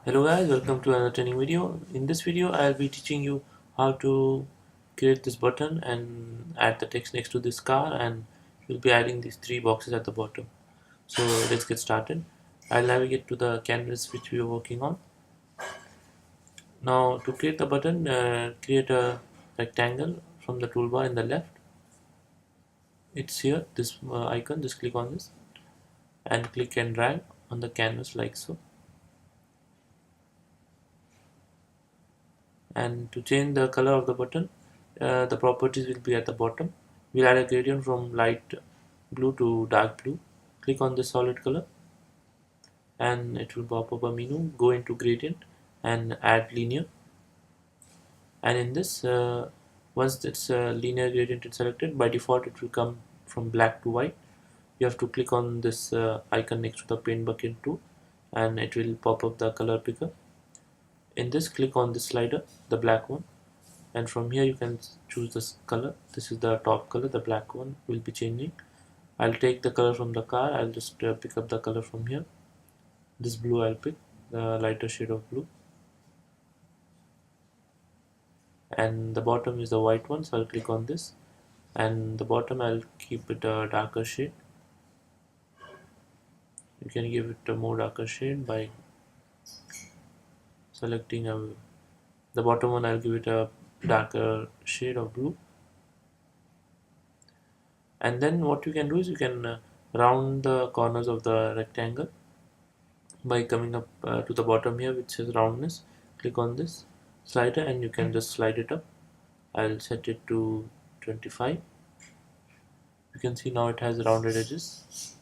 Hello guys, welcome to another training video. In this video I'll be teaching you how to create this button and add the text next to this car, and we'll be adding these three boxes at the bottom. So let's get started. I'll navigate to the canvas which we are working on. Now to create the button, create a rectangle from the toolbar in the left. It's here, this icon. Just click on this and click and drag on the canvas like so. And to change the color of the button, the properties will be at the bottom. We'll add a gradient from light blue to dark blue. Click on the solid color and it will pop up a menu. Go into gradient and add linear, and in this once it's linear gradient is selected, by default it will come from black to white. You have to click on this icon next to the paint bucket tool and it will pop up the color picker. In this, click on this slider, the black one, and from here you can choose this color. This is the top color, the black one will be changing. I'll take the color from the car. I'll just pick up the color from here. This blue I'll pick, the lighter shade of blue, and the bottom is the white one, so I'll click on this, and the bottom I'll keep it a darker shade. You can give it a more darker shade by selecting the bottom one. I'll give it a darker shade of blue. And then what you can do is you can round the corners of the rectangle by coming up to the bottom here which says roundness. Click on this slider and you can just slide it up. I'll set it to 25. You can see now it has rounded edges.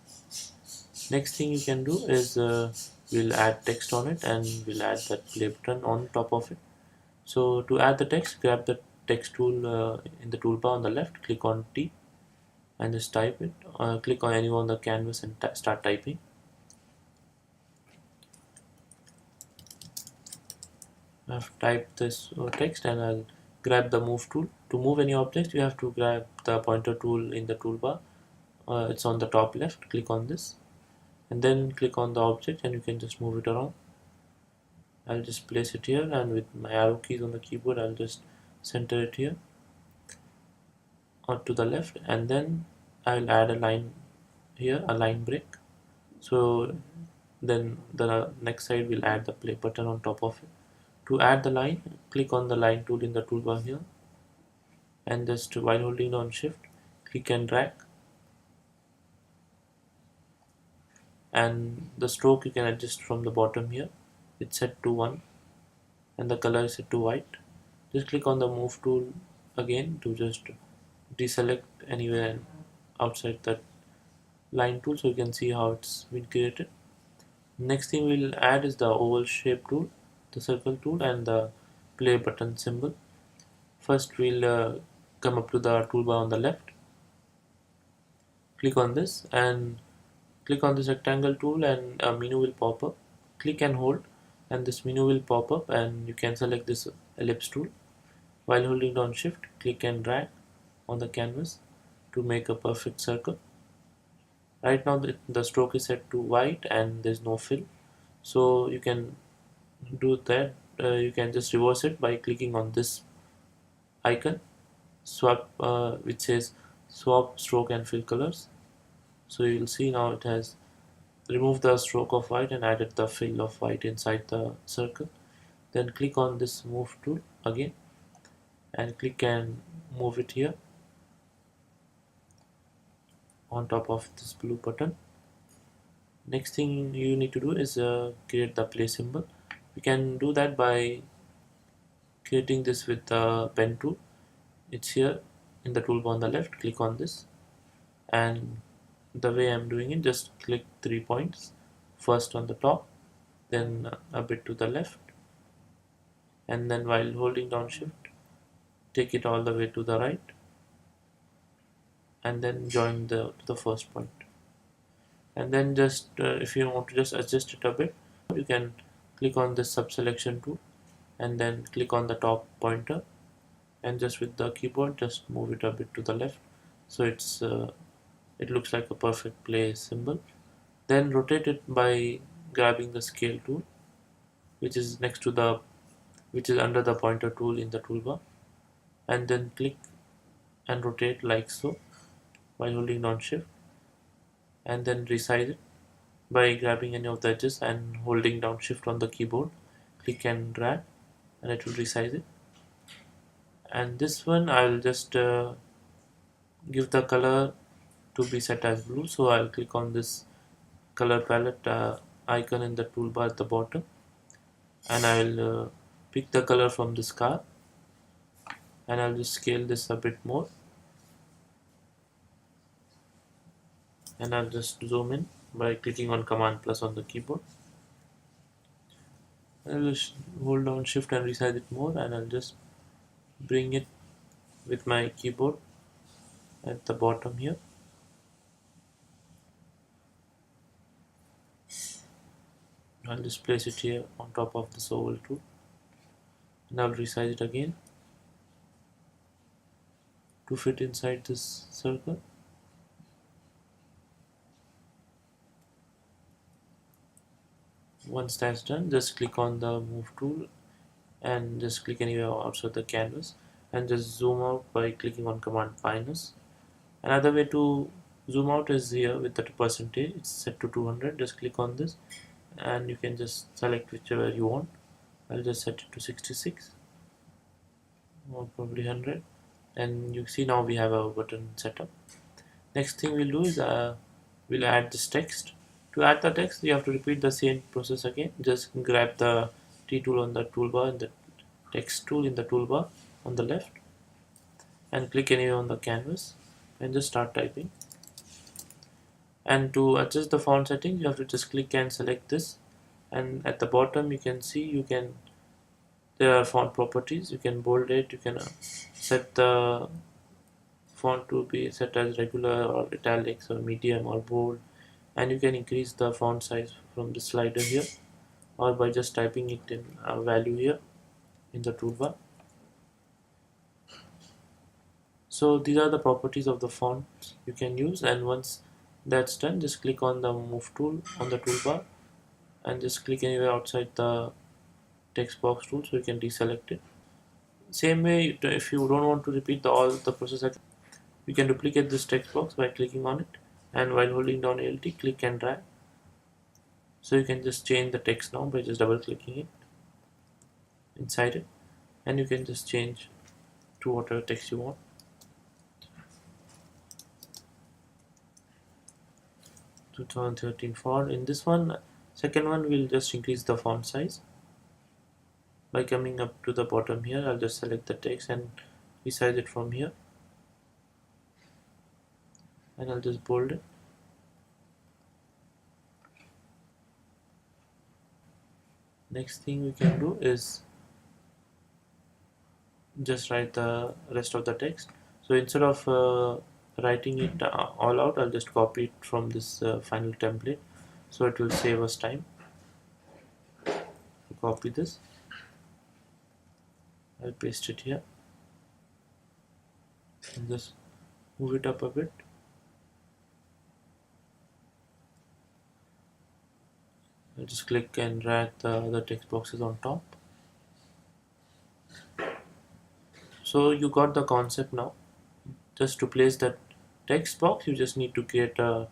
Next thing you can do is we'll add text on it, and we'll add that play button on top of it. So to add the text, grab the text tool in the toolbar on the left, click on T and just type it. Click on anywhere on the canvas and start typing. I've typed this text and I'll grab the move tool. To move any object, you have to grab the pointer tool in the toolbar. It's on the top left. Click on this and then click on the object and you can just move it around. I'll just place it here, and with my arrow keys on the keyboard I'll just center it here or to the left, and then I'll add a line here, a line break. So then the next side will add the play button on top of it. To add the line, click on the line tool in the toolbar here and just while holding on shift, click and drag, and the stroke you can adjust from the bottom here. It's set to 1 and the color is set to white. Just click on the move tool again to just deselect anywhere outside that line tool so you can see how it's been created. Next thing we'll add is the oval shape tool, the circle tool, and the play button symbol. First we'll come up to the toolbar on the left, click on this and click on this rectangle tool and a menu will pop up. Click and hold and this menu will pop up and you can select this ellipse tool. While holding down shift, click and drag on the canvas to make a perfect circle. Right now the stroke is set to white and there's no fill, so you can do that. You can just reverse it by clicking on this icon, swap, which says swap stroke and fill colors. So you'll see now it has removed the stroke of white and added the fill of white inside the circle. Then click on this move tool again and click and move it here on top of this blue button. Next thing you need to do is create the play symbol. We can do that by creating this with the pen tool. It's here in the toolbar on the left. Click on this and the way I'm doing it, just click 3 points, first on the top, then a bit to the left, and then while holding down shift take it all the way to the right and then join to the first point. And then just if you want to just adjust it a bit, you can click on this subselection tool and then click on the top pointer and just with the keyboard just move it a bit to the left so it looks like a perfect play symbol. Then rotate it by grabbing the scale tool which is next to the which is under the pointer tool in the toolbar, and then click and rotate like so by holding down shift, and then resize it by grabbing any of the edges and holding down shift on the keyboard. Click and drag and it will resize it. And this one I'll just give the color to be set as blue, so I'll click on this color palette icon in the toolbar at the bottom, and I'll pick the color from this car, and I'll just scale this a bit more, and I'll just zoom in by clicking on Command plus on the keyboard. I'll just hold down shift and resize it more, and I'll just bring it with my keyboard at the bottom here. I'll just place it here on top of this oval tool, and I'll resize it again to fit inside this circle. Once that's done, just click on the move tool and just click anywhere outside the canvas and just zoom out by clicking on Command minus. Another way to zoom out is here with the percentage. It's set to 200. Just click on this and you can just select whichever you want. I'll just set it to 66 or probably 100, and you see now we have our button set up. Next thing we'll do is we'll add this text. To add the text, you have to repeat the same process again. Just grab the T tool on the toolbar and the text tool in the toolbar on the left, and click anywhere on the canvas and just start typing. And to adjust the font settings, you have to just click and select this, and at the bottom you can see there are font properties. You can bold it, you can set the font to be set as regular or italics or medium or bold, and you can increase the font size from the slider here or by just typing it in a value here in the toolbar. So these are the properties of the font you can use, and once that's done, just click on the move tool on the toolbar and just click anywhere outside the text box tool so you can deselect it. Same way, if you don't want to repeat all the process, you can duplicate this text box by clicking on it, and while holding down Alt, click and drag. So you can just change the text now by just double clicking it inside it, and you can just change to whatever text you want. 2013 font. In this one, second one, we'll just increase the font size by coming up to the bottom here. I'll just select the text and resize it from here, and I'll just bold it. Next thing we can do is just write the rest of the text. So instead of writing it all out, I'll just copy it from this final template, so it will save us time. Copy this, I'll paste it here and just move it up a bit. I'll just click and drag the other text boxes on top. So you got the concept now. Just to place that text box, you just need to create the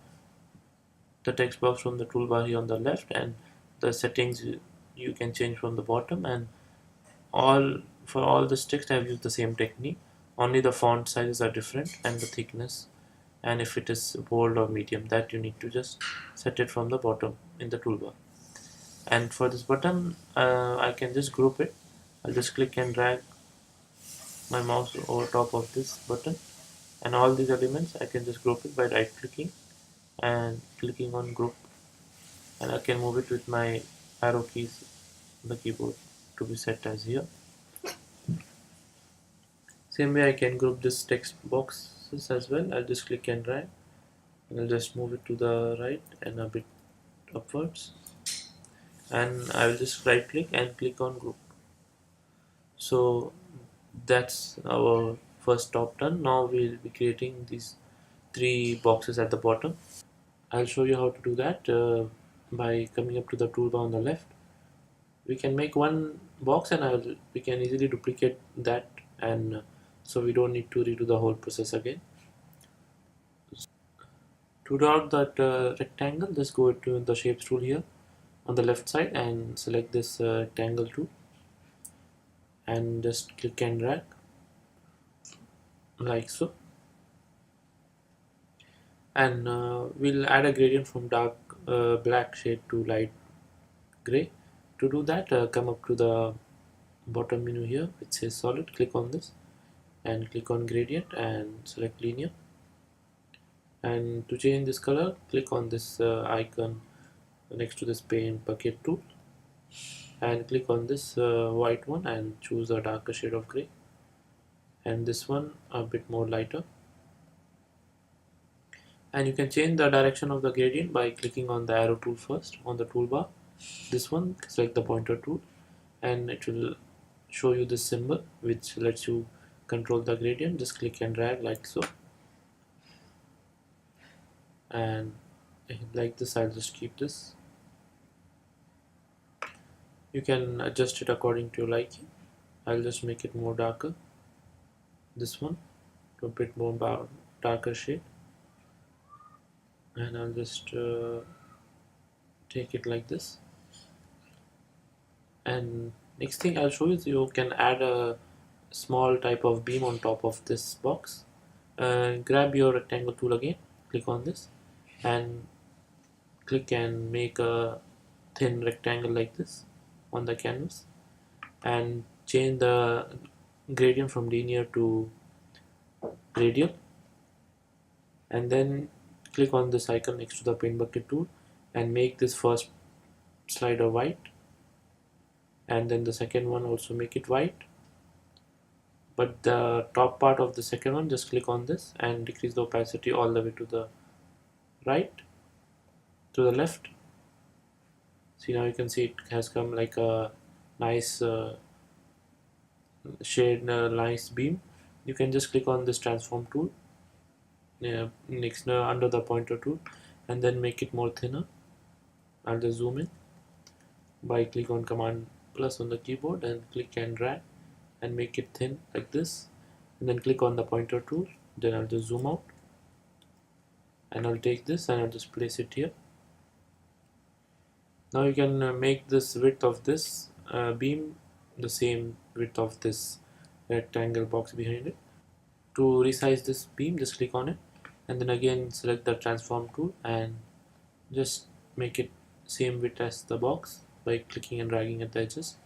text box from the toolbar here on the left, and the settings you can change from the bottom. And for all this text, I've used the same technique. Only the font sizes are different, and the thickness, and if it is bold or medium, that you need to just set it from the bottom in the toolbar. And for this button, I can just group it. I'll just click and drag my mouse over top of this button, and all these elements I can just group it by right clicking and clicking on group, and I can move it with my arrow keys on the keyboard to be set as here. Same way I can group this text boxes as well. I'll just click and drag, and I'll just move it to the right and a bit upwards, and I will just right click and click on group. So that's our first top done. Now we'll be creating these 3 boxes at the bottom. I'll show you how to do that by coming up to the toolbar on the left. we can make one box, and we can easily duplicate that, and so we don't need to redo the whole process again. To draw out that rectangle, just go to the shapes tool here on the left side and select this rectangle tool and just click and drag like so, and we'll add a gradient from dark black shade to light gray. To do that, come up to the bottom menu here which says solid, click on this and click on gradient and select linear, and to change this color click on this icon next to this paint bucket tool and click on this white one and choose a darker shade of gray, and this one a bit more lighter. And you can change the direction of the gradient by clicking on the arrow tool first on the toolbar. This one, select the pointer tool and it will show you this symbol which lets you control the gradient. Just click and drag like so, and like this I'll just keep this. You can adjust it according to your liking. I'll just make it more darker, this one to a bit more darker shade, and I'll just take it like this. And next thing I'll show you is you can add a small type of beam on top of this box. Grab your rectangle tool again, click on this and click and make a thin rectangle like this on the canvas, and change the gradient from linear to radial, and then click on this icon next to the paint bucket tool and make this first slider white, and then the second one also make it white, but the top part of the second one just click on this and decrease the opacity all the way to the right, to the left. See, now you can see it has come like a nice shade, nice beam. You can just click on this transform tool next under the pointer tool and then make it more thinner. I'll just zoom in by click on command plus on the keyboard and click and drag and make it thin like this, and then click on the pointer tool. Then I'll just zoom out and I'll take this and I'll just place it here. Now you can make this width of this beam the same width of this rectangle box behind it. To resize this beam, just click on it and then again select the transform tool and just make it same width as the box by clicking and dragging at the edges.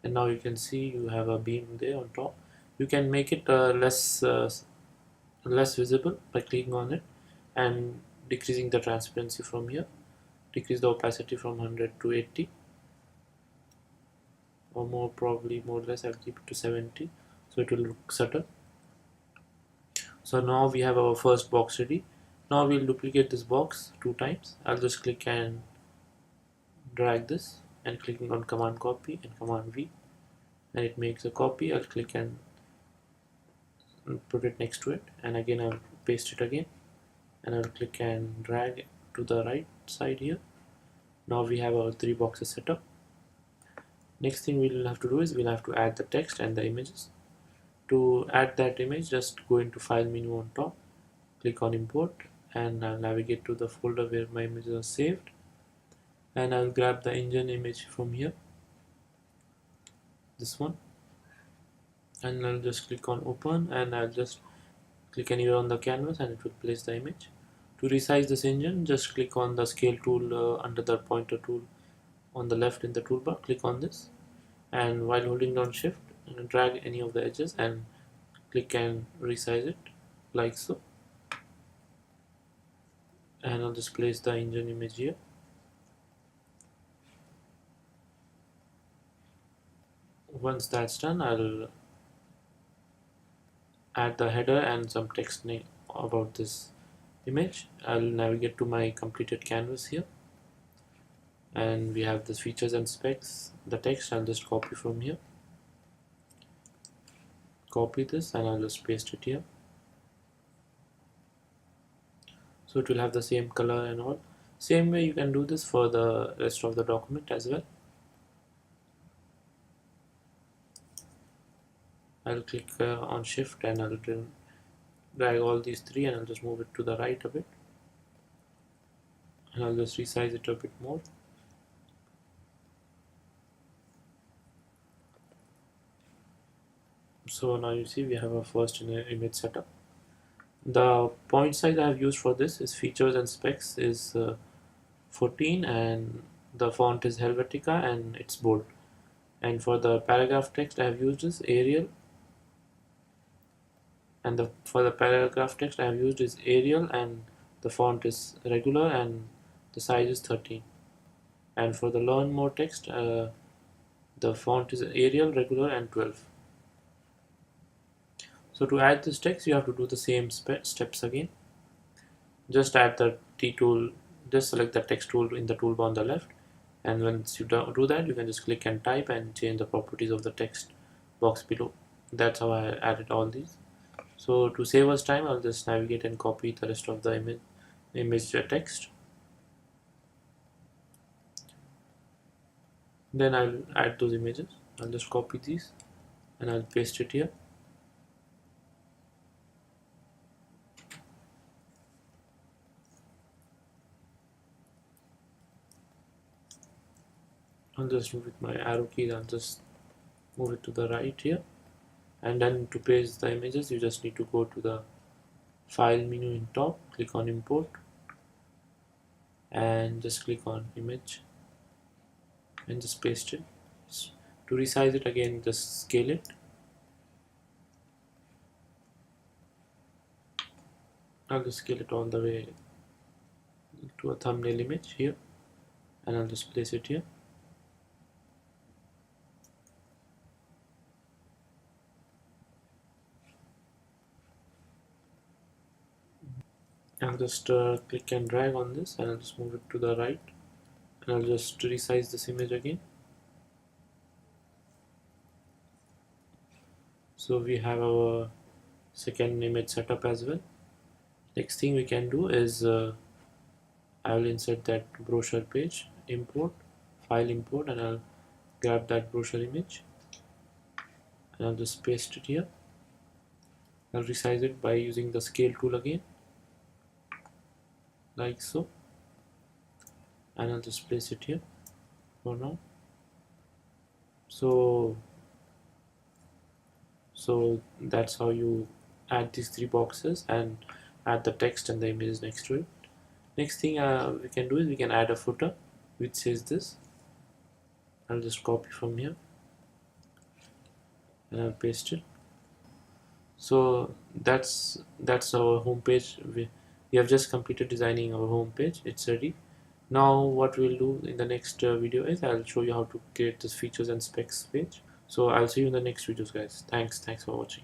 And now you can see you have a beam there on top. You can make it less visible by clicking on it and decreasing the transparency from here. Decrease the opacity from 100 to 80, or more, probably more or less I'll keep it to 70 so it will look subtle. So now we have our first box ready. Now we'll duplicate this box 2 times. I'll just click and drag this and clicking on command copy and command V, and it makes a copy. I'll click and put it next to it, and again I'll paste it again and I'll click and drag to the right side here. Now we have our 3 boxes set up. Next thing we'll have to do is we'll have to add the text and the images. To add that image, just go into file menu on top, click on import, and I'll navigate to the folder where my images are saved, and I'll grab the engine image from here, this one, and I'll just click on open, and I'll just click anywhere on the canvas and it will place the image. To resize this engine, just click on the scale tool under the pointer tool on the left in the toolbar. Click on this and while holding down shift, drag any of the edges and click and resize it like so, and I'll just place the engine image here. Once that's done, I'll add the header and some text name about this image. I'll navigate to my completed canvas here, and we have the features and specs. The text I'll just copy from here, copy this, and I'll just paste it here so it will have the same color and all. Same way you can do this for the rest of the document as well. I'll click on shift and I'll drag all these three and I'll just move it to the right a bit, and I'll just resize it a bit more. So now you see we have our first image setup. The point size I have used for this is features and specs is 14, and the font is Helvetica and it's bold. And for the paragraph text I have used is Arial, and for the paragraph text I have used is Arial, and the font is regular and the size is 13. And for the learn more text, the font is Arial, regular and 12. So to add this text you have to do the same steps again. Just add the T tool, just select the text tool in the toolbar on the left, and once you do that you can just click and type and change the properties of the text box below. That's how I added all these. So to save us time, I'll just navigate and copy the rest of the image text. Then I'll add those images. I'll just copy these and I'll paste it here. I'll just move with my arrow keys, I'll just move it to the right here. And then to paste the images, you just need to go to the file menu in top, click on import, and just click on image and just paste it. To resize it again, just scale it. I'll just scale it all the way to a thumbnail image here, and I'll just place it here. I'll just click and drag on this and I'll just move it to the right, and I'll just resize this image again. So we have our second image setup as well. Next thing we can do is I will insert that brochure page, import, file import, and I'll grab that brochure image and I'll just paste it here. I'll resize it by using the scale tool again, like so, and I'll just place it here for now. So that's how you add these three boxes and add the text and the images next to it. Next thing we can do is we can add a footer which says this. I'll just copy from here and I'll paste it. So that's our home page. We have just completed designing our home page. It's ready. Now what we'll do in the next video is I'll show you how to create this features and specs page. So I'll see you in the next videos, guys. Thanks for watching.